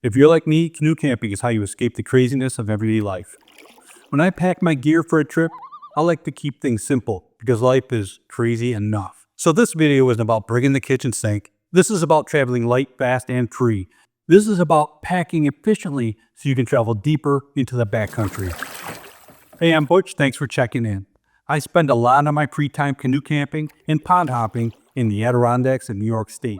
If you're like me, canoe camping is how you escape the craziness of everyday life. When I pack my gear for a trip, I like to keep things simple because life is crazy enough. So this video isn't about bringing the kitchen sink. This is about traveling light, fast, and free. This is about packing efficiently so you can travel deeper into the backcountry. Hey, I'm Butch. Thanks for checking in. I spend a lot of my free time canoe camping and pond hopping in the Adirondacks in New York State.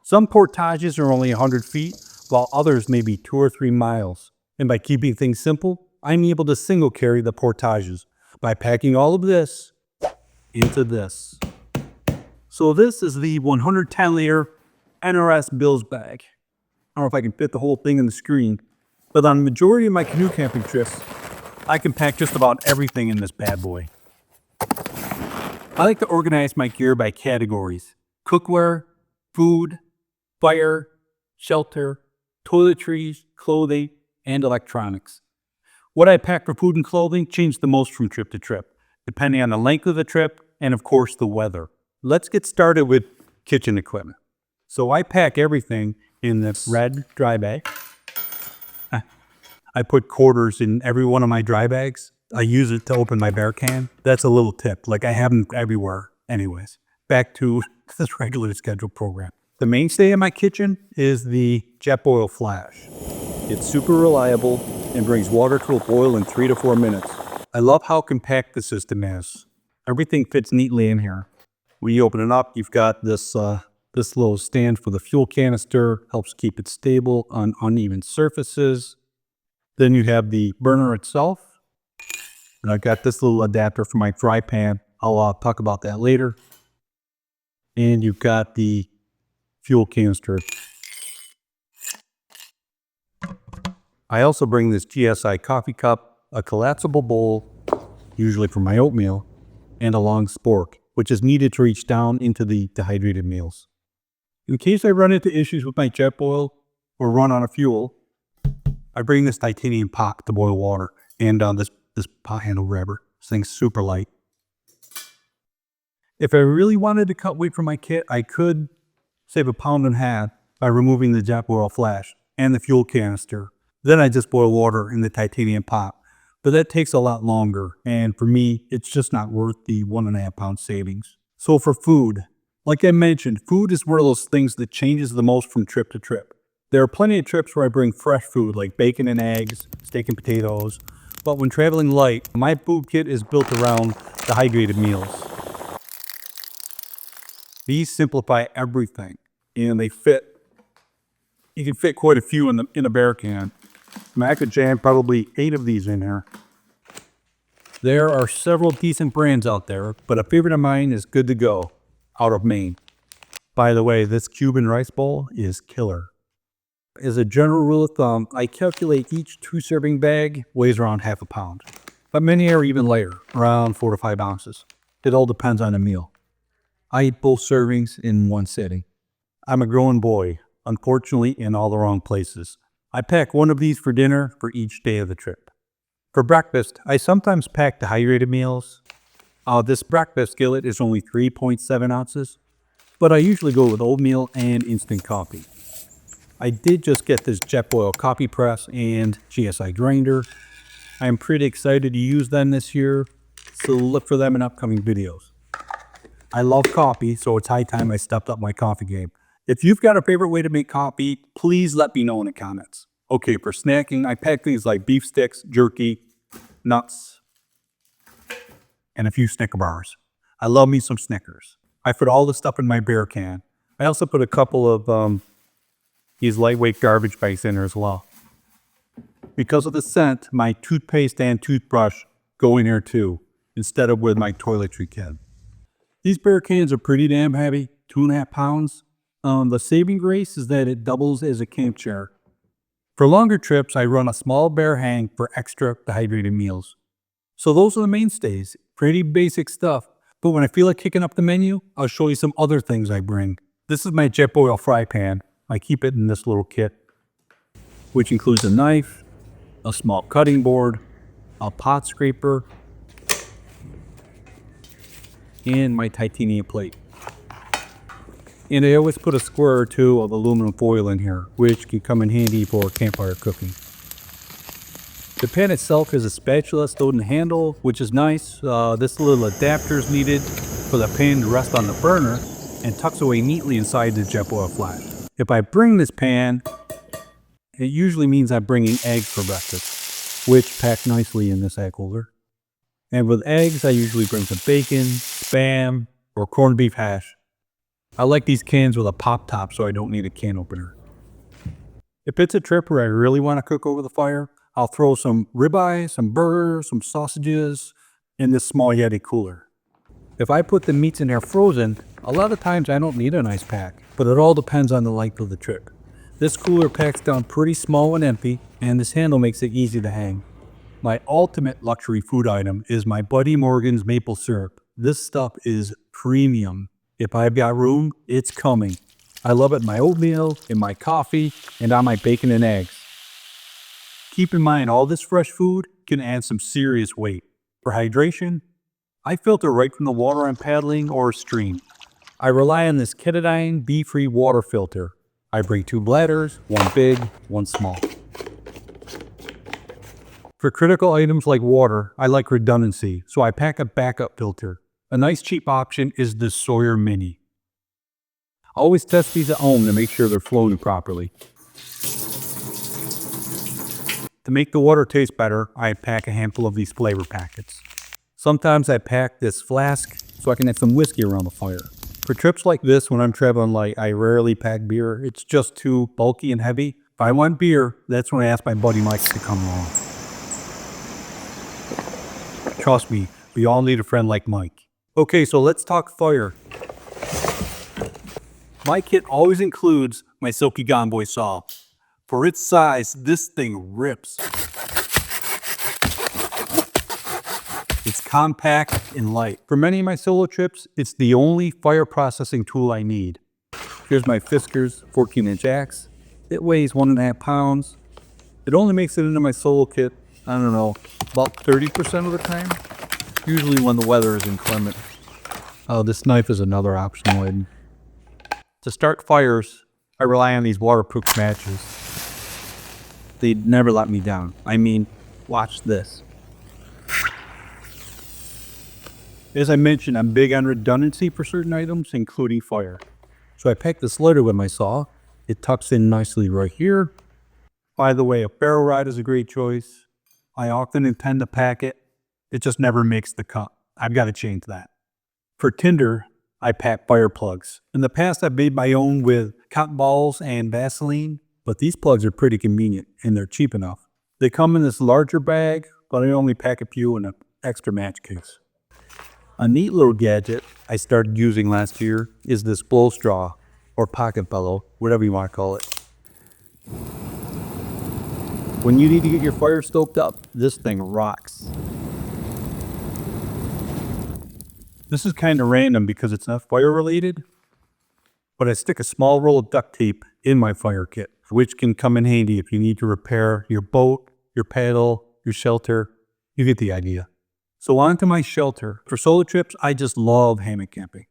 Some portages are only 100 feet, while others may be 2 or 3 miles. And by keeping things simple, I'm able to single carry the portages by packing all of this into this. So this is the 110-layer NRS Bills bag. I don't know if I can fit the whole thing in the screen, but on the majority of my canoe camping trips, I can pack just about everything in this bad boy. I like to organize my gear by categories: cookware, food, fire, shelter, toiletries, clothing, and electronics. What I pack for food and clothing changes the most from trip to trip, depending on the length of the trip and, of course, the weather. Let's get started with kitchen equipment. So I pack everything in this red dry bag. I put quarters in every one of my dry bags. I use it to open my bear can. That's a little tip, like I have them everywhere anyways. Back to this regular scheduled program. The mainstay in my kitchen is the Jetboil Flash. It's super reliable and brings water to a boil in 3 to 4 minutes. I love how compact the system is. Everything fits neatly in here. When you open it up, you've got this little stand for the fuel canister, helps keep it stable on uneven surfaces. Then you have the burner itself. And I've got this little adapter for my fry pan. I'll talk about that later. And you've got the fuel canister. I also bring this GSI coffee cup, a collapsible bowl, usually for my oatmeal, and a long spork, which is needed to reach down into the dehydrated meals. In case I run into issues with my Jetboil or run out of fuel, I bring this titanium pot to boil water, and this pot handle grabber. This thing's super light. If I really wanted to cut weight from my kit, I could save 1.5 pounds by removing the Jetboil Flash and the fuel canister. Then I just boil water in the titanium pot. But that takes a lot longer, and for me, it's just not worth the 1.5 pound savings. So for food, like I mentioned, food is one of those things that changes the most from trip to trip. There are plenty of trips where I bring fresh food like bacon and eggs, steak and potatoes, but when traveling light, my food kit is built around Dehydrated Meals. These simplify everything, and they fit. You can fit quite a few in a bear can. I could jam probably 8 of these in here. There are several decent brands out there, but a favorite of mine is Good to Go, out of Maine. By the way, this Cuban rice bowl is killer. As a general rule of thumb, I calculate each 2-serving bag weighs around 0.5 pound, but many are even lighter, around 4 to 5 ounces. It all depends on the meal. I eat both servings in one sitting. I'm a growing boy, unfortunately in all the wrong places. I pack one of these for dinner for each day of the trip. For breakfast, I sometimes pack Dehydrated Meals. This breakfast skillet is only 3.7 ounces, but I usually go with oatmeal and instant coffee. I did just get this Jetboil coffee press and GSI grinder. I am pretty excited to use them this year, so look for them in upcoming videos. I love coffee, so it's high time I stepped up my coffee game. If you've got a favorite way to make coffee, please let me know in the comments. Okay, for snacking, I pack things like beef sticks, jerky, nuts, and a few Snicker bars. I love me some Snickers. I put all this stuff in my bear can. I also put a couple of these lightweight garbage bags in there as well. Because of the scent, my toothpaste and toothbrush go in here too, instead of with my toiletry kit. These bear cans are pretty damn heavy, 2.5 pounds. The saving grace is that it doubles as a camp chair. For longer trips, I run a small bear hang for extra dehydrated meals. So those are the mainstays, pretty basic stuff. But when I feel like kicking up the menu, I'll show you some other things I bring. This is my Jetboil fry pan. I keep it in this little kit, which includes a knife, a small cutting board, a pot scraper, and my titanium plate. And I always put a square or two of aluminum foil in here, which can come in handy for campfire cooking. The pan itself has a spatula stowed in the handle, which is nice. This little adapter is needed for the pan to rest on the burner and tucks away neatly inside the Jetboil Flash. If I bring this pan, it usually means I'm bringing eggs for breakfast, which pack nicely in this egg holder. And with eggs, I usually bring some bacon, Spam, or corned beef hash. I like these cans with a pop top so I don't need a can opener. If it's a trip where I really want to cook over the fire, I'll throw some ribeye, some burgers, some sausages in this small Yeti cooler. If I put the meats in there frozen, a lot of times I don't need an ice pack, but it all depends on the length of the trip. This cooler packs down pretty small and empty, and this handle makes it easy to hang. My ultimate luxury food item is my Buddy Morgan's maple syrup. This stuff is premium. If I've got room, it's coming. I love it in my oatmeal, in my coffee, and on my bacon and eggs. Keep in mind, all this fresh food can add some serious weight. For hydration, I filter right from the water I'm paddling or stream. I rely on this Katadyn BeFree water filter. I bring 2 bladders, one big, one small. For critical items like water, I like redundancy, so I pack a backup filter. A nice cheap option is the Sawyer Mini. I always test these at home to make sure they're flowing properly. To make the water taste better, I pack a handful of these flavor packets. Sometimes I pack this flask so I can have some whiskey around the fire. For trips like this, when I'm traveling light, I rarely pack beer. It's just too bulky and heavy. If I want beer, that's when I ask my buddy Mike to come along. Trust me, we all need a friend like Mike. Okay, so let's talk fire. My kit always includes my Silky Gonboy saw. For its size, this thing rips. It's compact and light. For many of my solo trips, it's the only fire processing tool I need. Here's my Fiskars 14-inch axe. It weighs 1.5 pounds. It only makes it into my solo kit, I don't know, about 30% of the time. Usually when the weather is inclement. Oh, this knife is another optional item. To start fires, I rely on these waterproof matches. They never let me down. I mean, watch this. As I mentioned, I'm big on redundancy for certain items, including fire. So I pack this lighter with my saw. It tucks in nicely right here. By the way, a ferro rod is a great choice. I often intend to pack it. It just never makes the cut. I've got to change that. For tinder, I pack fire plugs. In the past, I've made my own with cotton balls and Vaseline, but these plugs are pretty convenient and they're cheap enough. They come in this larger bag, but I only pack a few in an extra match case. A neat little gadget I started using last year is this blow straw, or pocket bellow, whatever you want to call it. When you need to get your fire stoked up, this thing rocks. This is kind of random because it's not fire related, but I stick a small roll of duct tape in my fire kit, which can come in handy if you need to repair your boat, your paddle, your shelter. You get the idea. So on to my shelter. For solo trips, I just love hammock camping.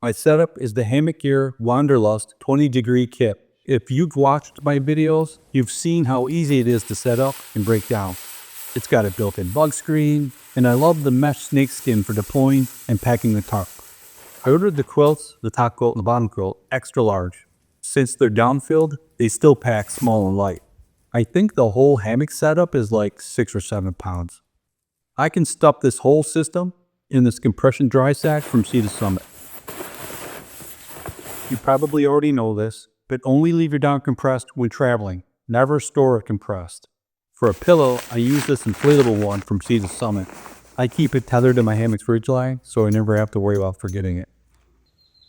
My setup is the Hammock Gear Wanderlust 20-degree kit. If you've watched my videos, you've seen how easy it is to set up and break down. It's got a built-in bug screen, and I love the mesh snakeskin for deploying and packing the tarp. I ordered the quilts, the top quilt and the bottom quilt, extra large. Since they're down-filled, they still pack small and light. I think the whole hammock setup is like 6 or 7 pounds. I can stuff this whole system in this compression dry sack from sea to summit. You probably already know this, but only leave your down compressed when traveling. Never store it compressed. For a pillow, I use this inflatable one from sea to summit. I keep it tethered to my hammock's ridgeline, so I never have to worry about forgetting it.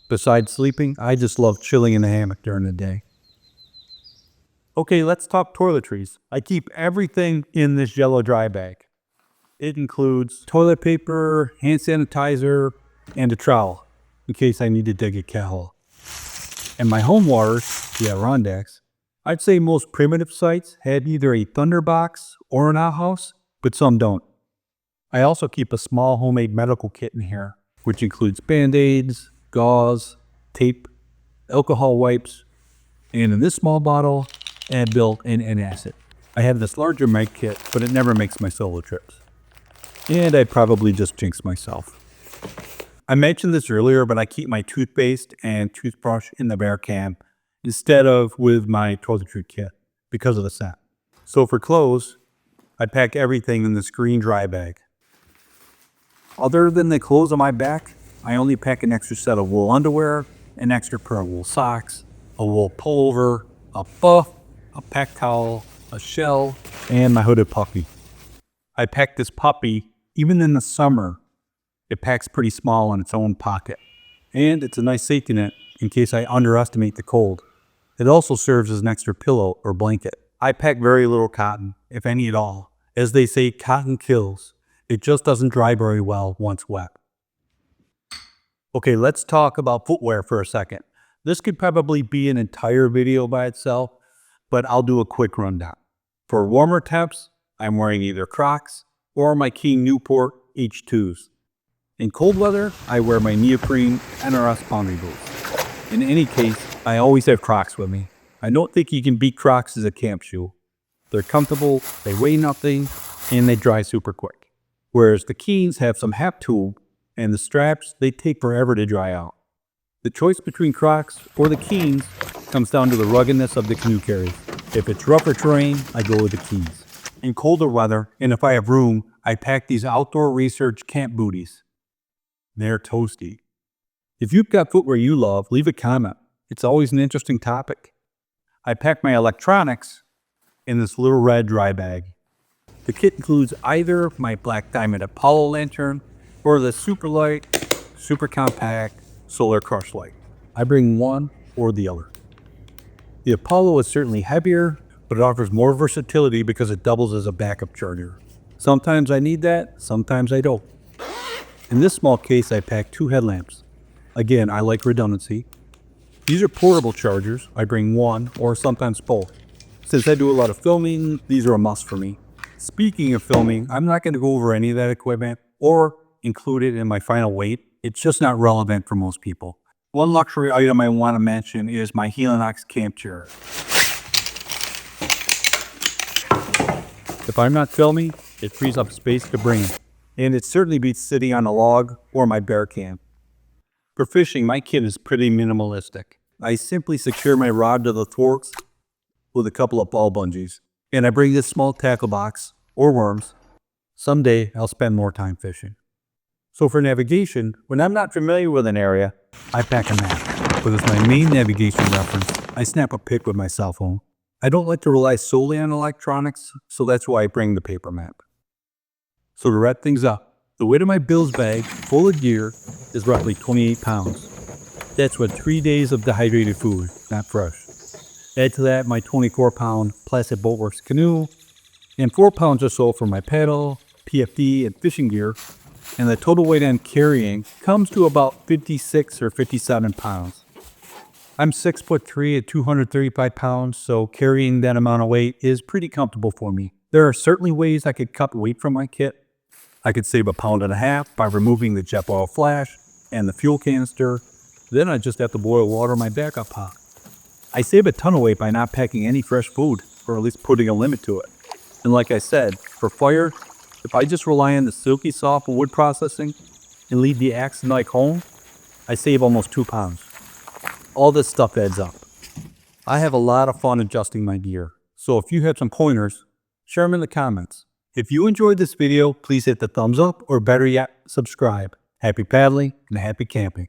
Besides sleeping, I just love chilling in the hammock during the day. Okay, let's talk toiletries. I keep everything in this yellow dry bag. It includes toilet paper, hand sanitizer, and a trowel, in case I need to dig a cat hole. And my home waters, the Adirondacks, I'd say most primitive sites had either a thunderbox or an outhouse, but some don't. I also keep a small homemade medical kit in here, which includes band-aids, gauze, tape. alcohol wipes, and in this small bottle, Advil and antacid. I have this larger med kit, but it never makes my solo trips. And I probably just jinxed myself. I mentioned this earlier, but I keep my toothpaste and toothbrush in the bear can instead of with my toiletry kit because of the scent. So for clothes, I pack everything in this green dry bag. Other than the clothes on my back, I only pack an extra set of wool underwear, an extra pair of wool socks, a wool pullover, a buff, a pack towel, a shell, and my hooded puppy. I pack this puppy even in the summer. It packs pretty small in its own pocket. And it's a nice safety net in case I underestimate the cold. It also serves as an extra pillow or blanket. I pack very little cotton, if any at all. As they say, cotton kills. It just doesn't dry very well once wet. Okay, let's talk about footwear for a second. This could probably be an entire video by itself, but I'll do a quick rundown. For warmer temps, I'm wearing either Crocs or my King Newport H2s. In cold weather, I wear my neoprene NRS boundary boots. In any case, I always have Crocs with me. I don't think you can beat Crocs as a camp shoe. They're comfortable, they weigh nothing, and they dry super quick. Whereas the Keens have some hap tube, and the straps, they take forever to dry out. The choice between Crocs or the Keens comes down to the ruggedness of the canoe carry. If it's rougher terrain, I go with the Keens. In colder weather, and if I have room, I pack these Outdoor Research camp booties. They're toasty. If you've got footwear you love, leave a comment. It's always an interesting topic. I pack my electronics in this little red dry bag. The kit includes either my Black Diamond Apollo lantern or the super light, super compact Solar Crush light. I bring one or the other. The Apollo is certainly heavier, but it offers more versatility because it doubles as a backup charger. Sometimes I need that, sometimes I don't. In this small case, I pack 2 headlamps. Again, I like redundancy. These are portable chargers. I bring one or sometimes both. Since I do a lot of filming, these are a must for me. Speaking of filming, I'm not going to go over any of that equipment or include it in my final weight. It's just not relevant for most people. One luxury item I want to mention is my Helinox camp chair. If I'm not filming, it frees up space to bring it. And it certainly beats sitting on a log or my bear can. For fishing, my kit is pretty minimalistic. I simply secure my rod to the thwarts with a couple of ball bungees. And I bring this small tackle box, or worms. Someday, I'll spend more time fishing. So for navigation, when I'm not familiar with an area, I pack a map. But as my main navigation reference, I snap a pic with my cell phone. I don't like to rely solely on electronics, so that's why I bring the paper map. So to wrap things up, the weight of my Bills bag, full of gear, is roughly 28 pounds. That's with 3 days of dehydrated food, not fresh. Add to that my 24-pound plastic Boatworks canoe, and 4 pounds or so for my paddle, PFD, and fishing gear, and the total weight I'm carrying comes to about 56 or 57 pounds. I'm 6'3" at 235 pounds, so carrying that amount of weight is pretty comfortable for me. There are certainly ways I could cut weight from my kit. I could save 1.5 pounds by removing the Jetboil Flash and the fuel canister. Then I just have to boil water in my backup pot. I save a ton of weight by not packing any fresh food, or at least putting a limit to it. And like I said, for fire, if I just rely on the silky soft wood processing and leave the axe and knife home, I save almost 2 pounds. All this stuff adds up. I have a lot of fun adjusting my gear, so if you have some pointers, share them in the comments. If you enjoyed this video, please hit the thumbs up, or better yet, subscribe. Happy paddling and happy camping.